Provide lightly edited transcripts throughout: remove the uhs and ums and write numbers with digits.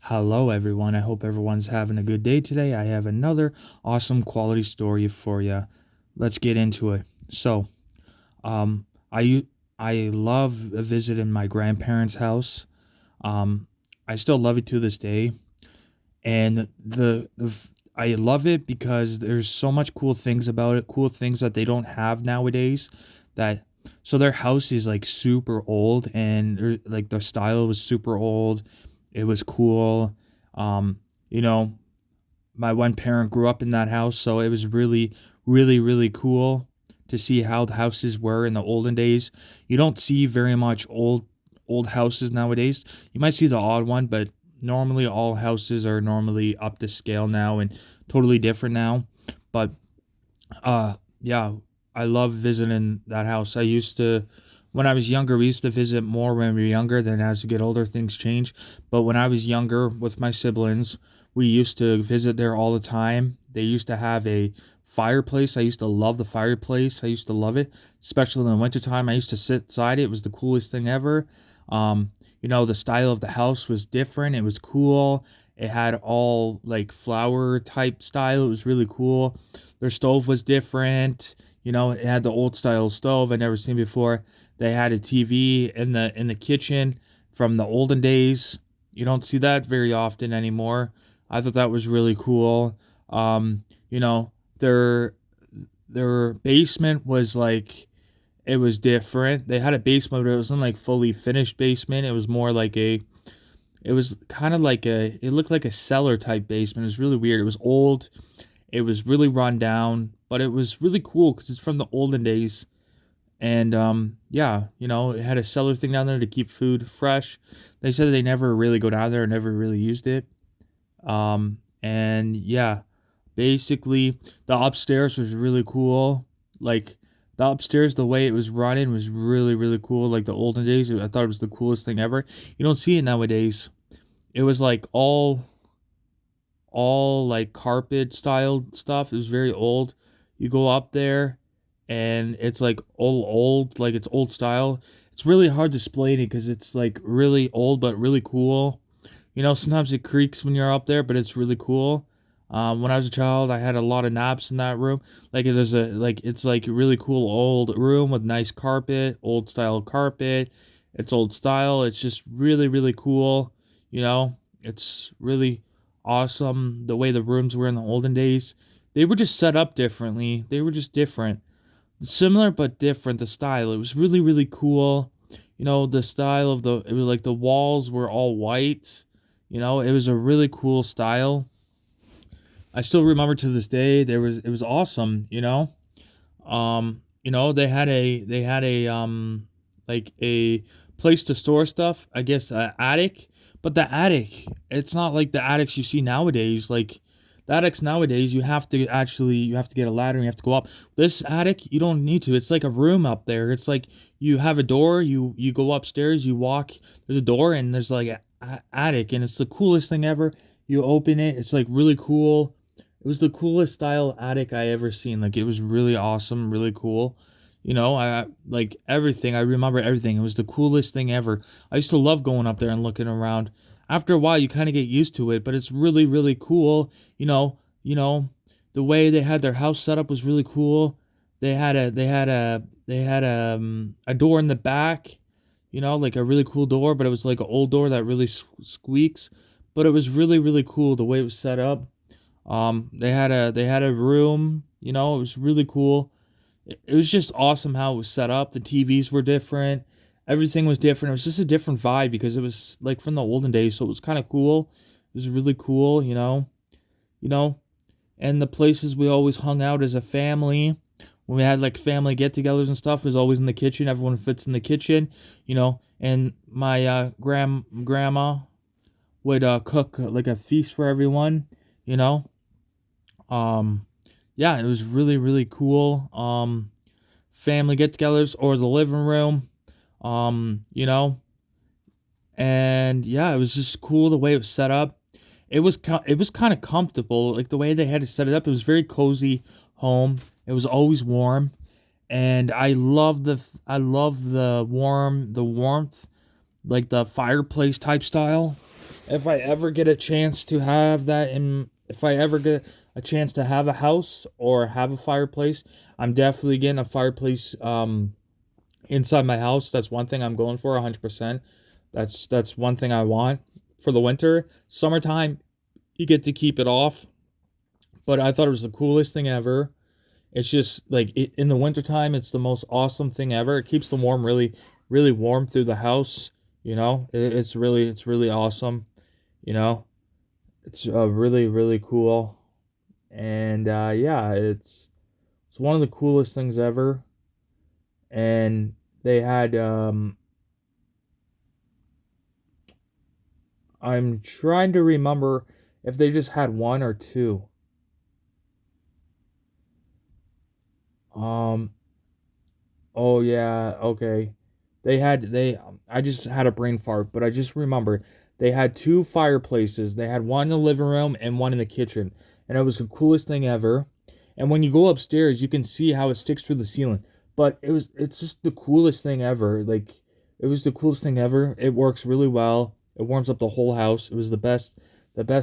Hello, everyone. I hope everyone's having a good day today. I have another awesome quality story for you. Let's get into it. Um, I u- I love visiting my grandparents' house. Um, I still love it to this day, and I love it because there's so much cool things about it. Cool things that they don't have nowadays. That so their house is like super old, and like the style was super old. It was cool. Um, you know, my one parent grew up in that house, so it was really cool to see how the houses were in the olden days. You don't see very much old houses nowadays. You might see the odd one, but normally all houses are normally up to scale now and totally different now. But yeah, I love visiting that house. I used to when I was younger, we used to visit more when we were younger. Then as we get older, things change. But when I was younger with my siblings, we used to visit there all the time. They used to have a fireplace. I used to love the fireplace. I used to love it, especially in the wintertime. I used to sit inside it. It was the coolest thing ever. The style of the house was different. It was cool. It had all like flower type style. It was really cool. Their stove was different. It had the old style stove I never seen before. They had a TV in the kitchen from the olden days. You don't see that very often anymore. I thought that was really cool. Um, you know, their their basement was like it was different. They had a basement, but it wasn't like fully finished basement. It was kind of like it looked like a cellar type basement. It was really weird. It was old. It was really run down, but it was really cool because it's from the olden days. And yeah, it had a cellar thing down there to keep food fresh. They said they never really go down there and never really used it. And yeah, basically the upstairs was really cool. Like the upstairs, the way it was running was really cool. Like the olden days, I thought it was the coolest thing ever. You don't see it nowadays. It was like all like carpet style stuff. It was very old. You go up there and it's like old, like it's old style. It's really hard to explain it because it's like really old but really cool. Sometimes it creaks when you're up there, but it's really cool. When I was a child, I had a lot of naps in that room. It's like a really cool old room with nice carpet, old style carpet. It's old style. It's just really cool. It's really awesome the way the rooms were in the olden days. They were just set up differently. They were just different, similar but different. The style, it was really cool. The style of it was like the walls were all white. It was a really cool style. I still remember to this day. It was awesome. They had a like a place to store stuff. I guess attic, but the attic, it's not like the attics you see nowadays. Like the attics nowadays, you have to get a ladder and you have to go up. This attic, you don't need to. It's like a room up there. It's like you have a door. You go upstairs. You walk. There's a door and there's like a attic, and it's the coolest thing ever. You open it. It's like really cool. It was the coolest style attic I ever seen. Like it was really awesome, really cool. I like everything. I remember everything. It was the coolest thing ever. I used to love going up there and looking around. After a while, you kind of get used to it, but it's really cool. The way they had their house set up was really cool. They had a door in the back. Like a really cool door, but it was like an old door that really squeaks. But it was really cool the way it was set up. They had a room. It was really cool. It was just awesome how it was set up. The TVs were different. Everything was different. It was just a different vibe because it was like from the olden days, so it was kind of cool. It was really cool. You know, and the places we always hung out as a family. When we had like family get-togethers and stuff, it was always in the kitchen. Everyone fits in the kitchen. And my grandma would cook like a feast for everyone. You know, um, yeah, it was really cool. Family get-togethers or the living room. Um, you know, and yeah, it was just cool the way it was set up. It was kind of comfortable, like the way they had to set it up. It was very cozy home. It was always warm, and I love the warmth, like the fireplace type style. if I ever get a chance to have that in, if I ever get a chance to have a house or have a fireplace, I'm definitely getting a fireplace inside my house. That's one thing I'm going for 100%. That's one thing I want for the winter. Summertime, you get to keep it off, but I thought it was the coolest thing ever. It's just like in the wintertime, it's the most awesome thing ever. It keeps the warm really warm through the house. It's really awesome. You know, it's really cool, and yeah, it's one of the coolest things ever. And they had I'm trying to remember if they just had one or two. Um, Oh yeah, okay. They I just had a brain fart, but I just remembered they had two fireplaces. They had one in the living room and one in the kitchen. And it was the coolest thing ever. And when you go upstairs, you can see how it sticks through the ceiling. But it's just the coolest thing ever. Like it was the coolest thing ever. It works really well. It warms up the whole house. It was the best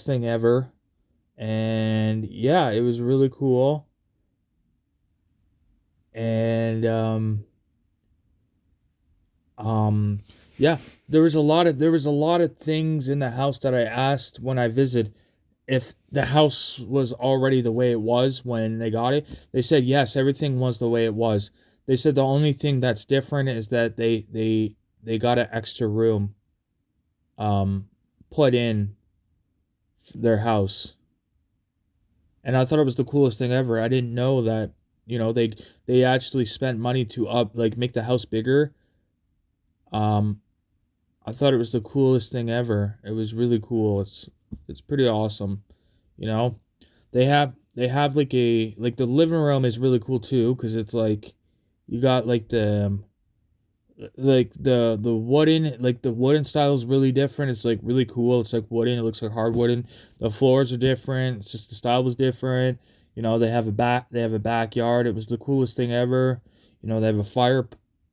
thing ever. And yeah, it was really cool. And Um, yeah, there was a lot of things in the house that I asked when I visited if the house was already the way it was when they got it. They said yes, everything was the way it was. They said the only thing that's different is that they got an extra room um put in their house. And I thought it was the coolest thing ever. I didn't know that, they actually spent money to make the house bigger. Um I thought it was the coolest thing ever. It was really cool. It's pretty awesome. You know, they have like the living room is really cool too because it's like you got like the wooden style is really different. It's like really cool. It's like wooden. It looks like hard wooden. The floors are different. It's just the style was different. They have a backyard. It was the coolest thing ever. They have a fire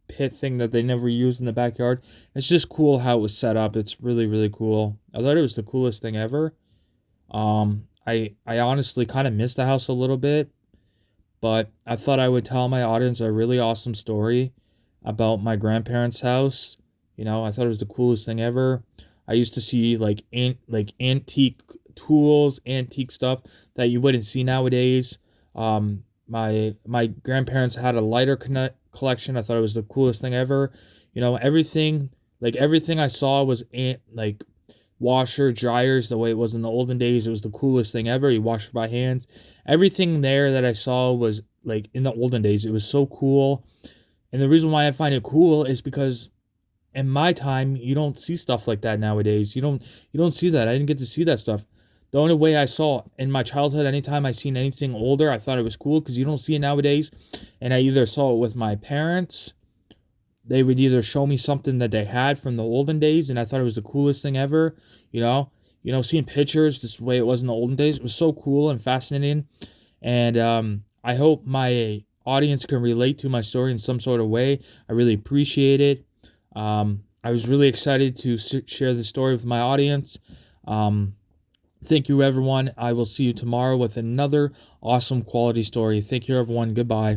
pit thing that they never used in the backyard. It's just cool how it was set up. It's really cool. I thought it was the coolest thing ever. I honestly kind of missed the house a little bit, but I thought I would tell my audience a really awesome story about my grandparents' house. I thought it was the coolest thing ever. I used to see like antique tools, antique stuff that you wouldn't see nowadays. My grandparents had a lighter collection. I thought it was the coolest thing ever. Everything I saw was like washer, dryers, the way it was in the olden days. It was the coolest thing ever. You wash it by hands. Everything there that I saw was like in the olden days. It was so cool. And the reason why I find it cool is because in my time, you don't see stuff like that nowadays. You don't see that. I didn't get to see that stuff. The only way I saw in my childhood, anytime I seen anything older, I thought it was cool because you don't see it nowadays. And I either saw it with my parents, they would either show me something that they had from the olden days, and I thought it was the coolest thing ever. Seeing pictures this way it was in the olden days, it was so cool and fascinating. And I hope my audience can relate to my story in some sort of way. I really appreciate it. I was really excited to share the story with my audience. Um, Thank you, everyone. I will see you tomorrow with another awesome quality story. Thank you, everyone. Goodbye.